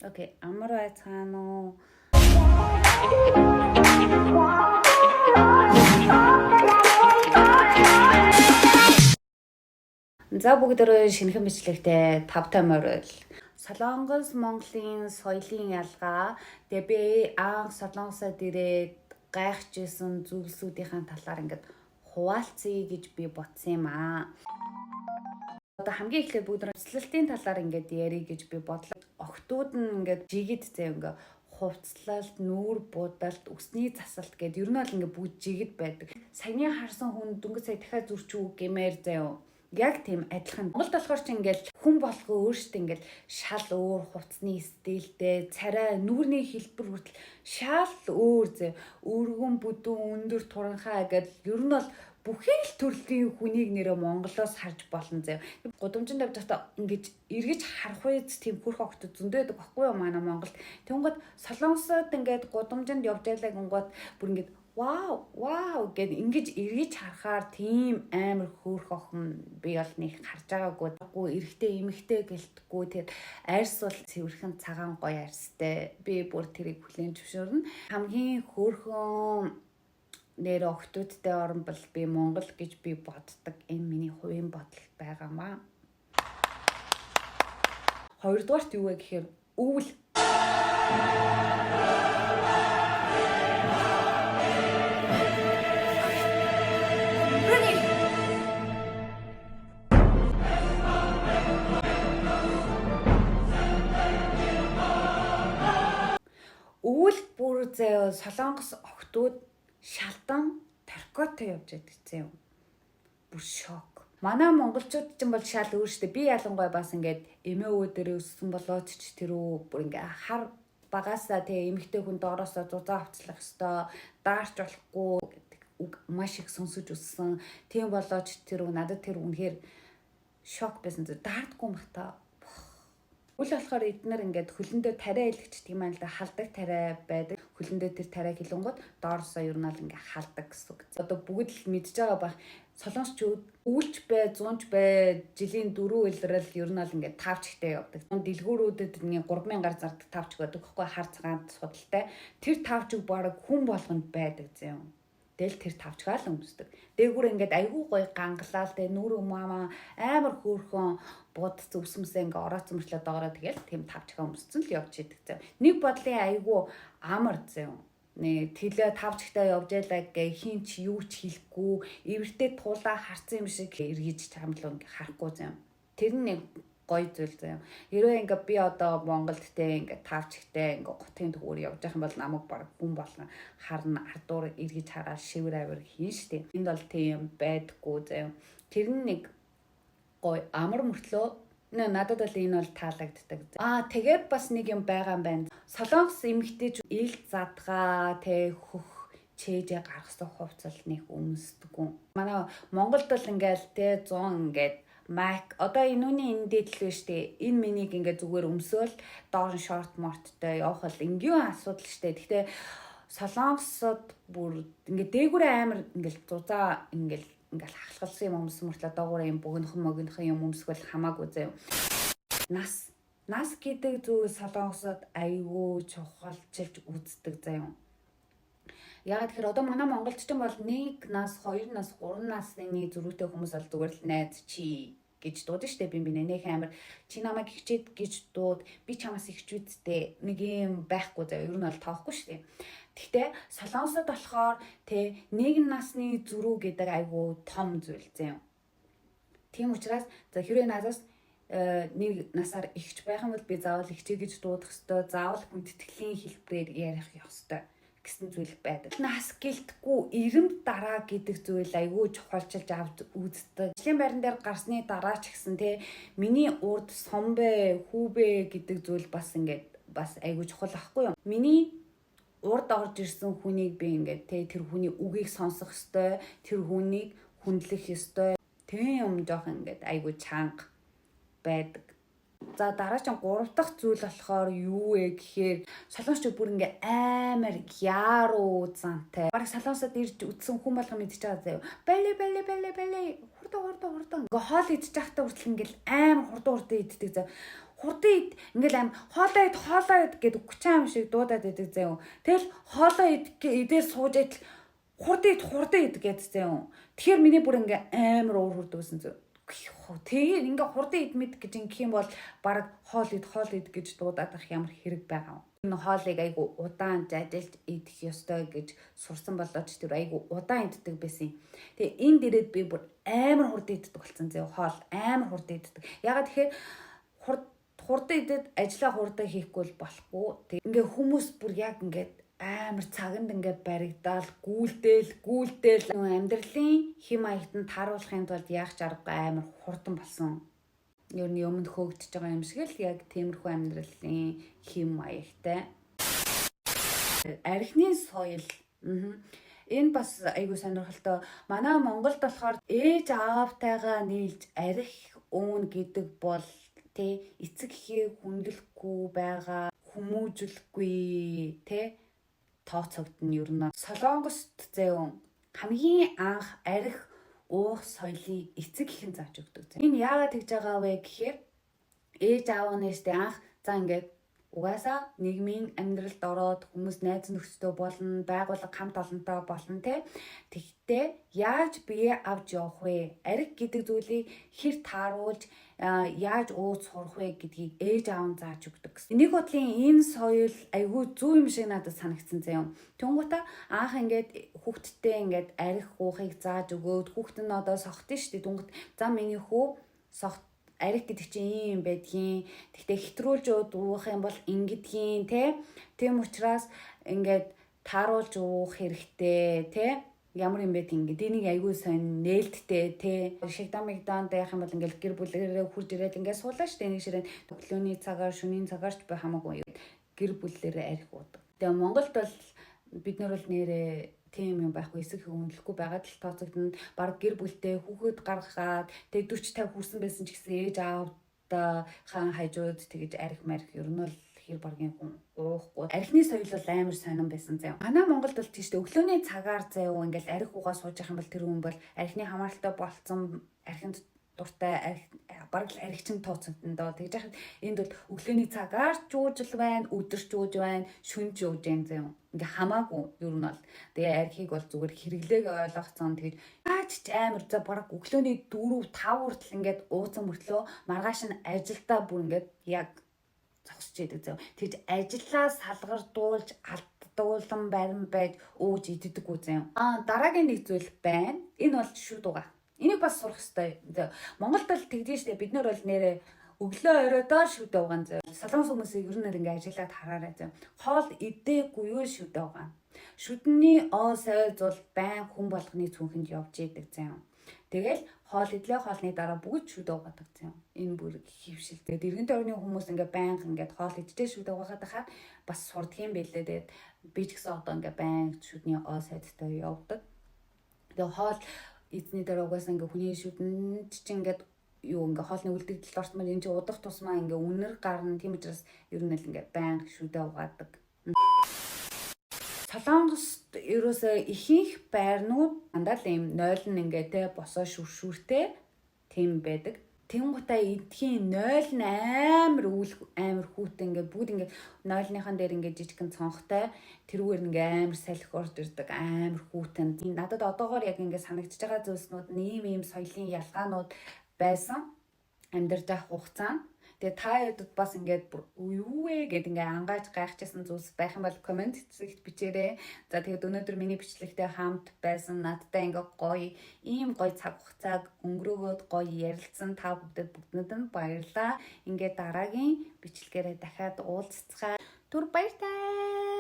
Окей, амар байцгаана уу? За бүгдээрээ шинэхэн бичлэгтэй 5 морил. Солонгос Монголын соёлын ялгаа. Тэгээ би анх Солонгосод ирээд гайхажсэн зүйлсүүдийн талаар ингээд хуваалцъя гэж би бодсон юм аа. Одоо хамгийн эхлээд бүгд хувцлалтын талаар ингээд ярих гэж би бодлоо. Охтууд нь ингээд жигэд зэ ингээд хувцлалт, нүүр будалт, өсний засалт гэдэг ер нь бол ингээд бүгд жигэд байдаг. Саяны харсан хүн дөнгөж сая дахиад зурчгүй гэмээр заяа. Яг тийм адилхан. Монголд болохоор ч ингээд хүн болгоо өөртөө ингээд шал өөр хувцсны стилтэй, царай, нүүрний хэлбэр хүртэл шал өөр зэ. Өргөн бүдүүн өндөр туранхай гэдэг ер нь бол бүхий л төрлийн хүнийг нэрээ Монголоос харж болно заяа. Гудамжинд авч байхдаа ингэж эргэж харах үед тийм хүрх огт зөндөөдөг баггүй юу манай Монголд. Тэнгууд Солонгосод ингээд гудамжинд явж байлаа гингууд бүр ингээд вау гэд ингэж эргэж харахаар тийм амар хөөрх охин би бол нэг харж байгаагүй эрэгтэй эмэгтэй гэлтггүй тэр арьс бол цэвэрхэн цагаан гоё арьстай би бүр тэрийг хүлээн зөвшөөрнө. Хамгийн хөөрхөн нэр охтуудтай орн бол би Монгол гэж би боддог. Энэ миний хувийн бодол байгаамаа. Хоёрдугаарт юу вэ гэхээр өвөл. Өвөл бүр заяа Солонгос охтууд шалдан таркотой явж байдаг заяа. Бүр шок. Манай монголчууд ч юм бол шал өөр штэ. Би ялангуяа бас ингээд эмээ өвөө дээр өссөн болоод ч тэрөө бүр ингээ хар багасаа тэгээ эмэгтэй хүн доороосоо зузаан авцлах ёстой, даарч болохгүй гэдэг үг маш их сонсож өссөн. Тийм болоод ч тэрөө надад тэр үнэхээр шок байсан. Даардгүй мах та. Үл болохоор эднэр ингээд хөлөндөө тариа илгэчдэг юм аа л да, халдаг тариа байдаг. Хөлөндөө тэр тариа хилэнгууд доорсоо ер нь л ингээд халдаг гэсэн үг. Одоо бүгд л мэдж байгаа бах. Солонгосчууд өвлж бай, зунж бай, жилийн 4 илрэл ер нь л ингээд тавчтай явдаг. Дэлгүүрүүдэд нэг 3000 гар зардаг тавч байдаг. Тэгэхгүй хар цагаан судалтай. Тэр тавчиг бараг хүн болгонд байдаг зэм. Тэгэл тэр тавчгаа л өмсдөг. Дээгүүр ингээд айгүй гоё гангалаал тэ нүр өмөө амар хөөрхөн бод зүвсмсээ ингээ орооцсон мөрчлөө доороо тэгэл тийм тавчгаа өмсцэн л явж идэг зэ. Нэг бодлын айгүй амар зэ. Нэг тэлээ тавчгтай явж ялаа гэ хин ч юу ч хэлэхгүй эвэртэй туулаа харцсан юм шиг эргэж чамлуу ингээ харахгүй зэ. Тэр нэг гоё зүйл заяа. Хэрвээ ингээ би одоо Монголд те ингээ тавчгтай ингээ готын төгөөр явж байгаа юм бол намайг баг хүн болгон харна ардуур эргэж хараад шивэр авир хийн штэ. Энд бол тийм байдаггүй заяа. Тэр нэг гоё амар мөртлөө надад бол энэ бол таалагддаг. Тэгээд бас нэг юм байгаа юм байна. Солонгос эмэгтэйч ил задгаа те хөх чэжээ гаргасан хувцал нэг өмсдөггүй. Манай Монголд бол ингээл те 100 ингээд Mac одоо энүүний энэ дээдл штэ. Энэ минийг ингээ зүгээр өмсөөл доор нь шорт морттой явах л ингийн асуудал штэ. Гэхдээ Солонгосод бүр ингээ дээгүүрээ амар ингээл зузаа ингээл хахалсан юм өмсөн мөртлөө доогуур юм богинохон юм өмсгөл хамаагүй заяа. Нас гэдэг зүйл Солонгосод айгүй чухалчилж үздэг заяа. Яг тэгэхээр одоо манай монголчтон бол 1 нас, 2 нас, 3 насны зөрүүтэй хүмүүс бол зүгээр л найз чи гэж дуудаж штэ би нэх амар чи намайг хичээд гэж дууд би чамаас ихчүүдтэй нэг юм байхгүй заа ер нь бол тоохгүй штэ. Гэхдээ Солонгосод болохоор тэ 1 насны зөрүү гэдэг айгүй том зүйл зэ. Тийм учраас за хэрвээ надаас 1 насаар ихч байх юм бол би заавал ихчээ гэж дуудах ёстой, заавал хүндэтгэлийн хэлбэрээр ярих ёстой гэсэн зүйл байдаг. Нас гэлтгүй эрэм дараа гэдэг зүйл айгүй чухалчилж авч үздэг. Ажлын байран дээр гарсны дараа ч гэсэн те миний урд сомбэ, хүүбэ гэдэг зүйл бас ингээд бас айгүй чухал ахгүй юу? Миний урд орж ирсэн хүнийг би ингээд те тэр хүний үгийг сонсох ёстой, тэр хүнийг хүндлэх ёстой. Тийм юм жоох ингээд айгүй чанга байдаг. За дараагийн 3 дахь зүйл болохоор юу вэ гэхээр солонгосчууд бүр ингээ амар яруу зантай. Бараг солонгосод ирж үтсэн хүн болгоо мэдчихэж байгаа заяа. Бале хурдан. Ингээ хоол идчих тахта хүртэл ингээл амар хурдан иддэг заяа. хурдан ид ингээл хоолоо ид гэдэг хүчаам шиг дуудаад байдаг заяа. Тэгэл хоолоо идээр сууж идэл хурдан ид гэдэг заяа. Тэгэхээр миний бүр ингээ амар уур хүрдэгсэн зөө. Тэгээ ингээ хурдан идмэд гэж ингэх юм бол баг хоол ид гэж дуудаад ах ямар хэрэг байгаа юм. Энэ хоолыг айгу удаан ажиллаж идэх ёстой гэж сурсан болооч тэр айгу удаан иддэг байсан. Тэгээ энд ирээд би бүр амар хурдан иддэг болсон зөө. Хоол амар хурдан иддэг. Ягаад тэгэхээр хурдан идээд ажлаа хурдан хийхгүй болохгүй. Тэг ингээ хүмүүс бүр яг ингээд амар цаганд ингээд баригдаал гүйлдээл амьдралын хэм маягтанд тааруулахын тулд яах ч аргагүй амар хурдан болсон. Ер нь өмнө хөөгдөж байгаа юм шиг л яг тиймэрхүү амьдралын хэм маягтай. Архины соёл. Энэ бас айгүй сонирхолтой. Манай Монголд болохоор ээж аавтайгаа нийлж арх уун гэдэг бол эцэг эхээ хүндлэхгүй байгаа хүмүүжүүлэхгүй тооцогдно ер нь. Солонгост зэв хамгийн анх арх уух соёлыг эцэг эхэн зааж өгдөг. Энэ яагаад тэгж байгаа вэ гэхээр ээж аав нэстэ анх за ингээд угаасаа нийгмийн амьдралд ороод хүмүүс найз нөхдөд болно, байгууллага хамт олонтой болно Тэгтээ яаж бие авч явах вэ? Арх гэдэг зүйлийг хэр тааруулж яаж ууц сурах вэ гэдгийг ээж аав нь зааж өгдөг. Нэг бодлын энэ соёл айгүй зөв юм шиг надад санагдсан заяа. Тэнгуутаа анх ингээд хүүхдтэй ингээд арх уухыг зааж өгөөд хүүхд нь одоо сохтон шүү дээ. Тэнгуут за миний хүү сохт арх гэдэг чинь юм байдгийн. Тэгтээ хэтрүүлж уух юм бол ингэдгийн Тийм учраас ингээд тааруулж уух хэрэгтэй Ямар юм бэ тийм ингээд энийг айгүй сайн нээлттэй шигдан мигданд яах юм бол ингээд гэр бүлээрээ хурж ирээд ингээд суулаа штэ нэг ширээ өглөөний цагаар шөнийн цагаарч бай хамаагүй гэр бүлээрээ арх уудаг. Тэгээ Монголд бол бид нар бол нэрээ тийм юм байхгүй эсэх хөндлөхгүй байгаад л тооцогдно. Бараг гэр бүлтэй хүүхэд гаргаад тэгээ 40 50 хүрсэн байсан ч гэсэн ээж аавда хаан хажууд тэгэж арх марх ер нь бол хэр баргийн хүн уухгүй. Архины соёл бол амар сонирн байсан заяа. Манай Монголд бол тийштэй өглөөний цагаар заяа ингээл арх уугаа сууж явах юм бол тэр хүн бол архины хамааралтай болцсон архинд дуртай бараг л архичин тооцогдно доо. Тэгж яхад энд бол өглөөний цагаар ч ууж байна, өдөрч ууж байна, шөнж ууж байна заяа. Ингээ хамаагүй ер нь бол. Тэгээ архийг бол зүгээр хэрэглээг ойлгоцсон. Тэгээд аач ч амар за бараг өглөөний 4 5 хүртэл ингээд ууцсан мөртлөө маргааш нь ажилдаа бүр ингээд яг зогсож идэг заяа. Тэгж ажиллаа салгардуулж алдуулан барин байж ууж иддэг үү заяа. Дараагийн нэг зүйл байна. Энэ бол шүд угаа. Энийг бас сурах хэрэгтэй. Монголд л тэгдэж штэ бид нар бол нэрээ өглөө оройдоо шүд угаан заяа. Солонгос хүмүүсийг ер нь ингээ ажиллаад хараарай заяа. Хоол идээгүй юу шүд угаан. Шүдний сойз бол байн хүн болгоны цүнхэнд явж идэг заяа. Тэгэл хоол идлээ хоолны дараа бүгд шүд угаадаг заяа. Энэ бүр хөвшил. Тэгээд иргэн тойрны хүмүүс ингээ байнга ингээ хоол идчихээ шүд угаагаад хахад бас сурдаг юм байлээ. Тэгээд би ч гэсэн одоо ингээ байнга шүдний сайдтай явдаг. Тэгээд хоол эзний дараа угаасаа ингээ хүний шүдэнд чинь ингээ ингээ хоолны үлдэгдэлд ортмор энэ чинь удах тусмаа ингээ үнэр гарна. Тийм учраас ер нь л ингээ байнга шүдээ угаадаг. Солонгост ерөөсөө ихэнх байрнууд дандаа л юм 0 ингээ босоо шүршүүртэй тийм байдаг. Тэнгуутаа эдхийн 0 нь амар хүүтэй ингээ бүгд ингээ 0-ныхан дээр ингээ жижигхэн цонхтой тэрүүгээр ингээ амар салхи орж ирдэг амар хүүтэй. Надад одоогоор яг ингээ санагдчихж байгаа зүйлснүүд ийм соёлын ялгаанууд байсан амьдарч авах хугацаанд. Тэгээ та хэд бас ингээд юу вэ гэд ингээ ангааж гайхчихсан зүйлс байх юм бол комент хэсэгт бичээрэй. За тэгээд өнөөдөр миний бичлэгтэй хамт байсан надтай ингээ гоё ийм гоё цаг хугацааг өнгөрөөгөөд гоё ярилцсан та бүгдэд нь баярлалаа. Ингээ дараагийн бичлэгээрээ дахиад уулзцгаая. Түр баяртай.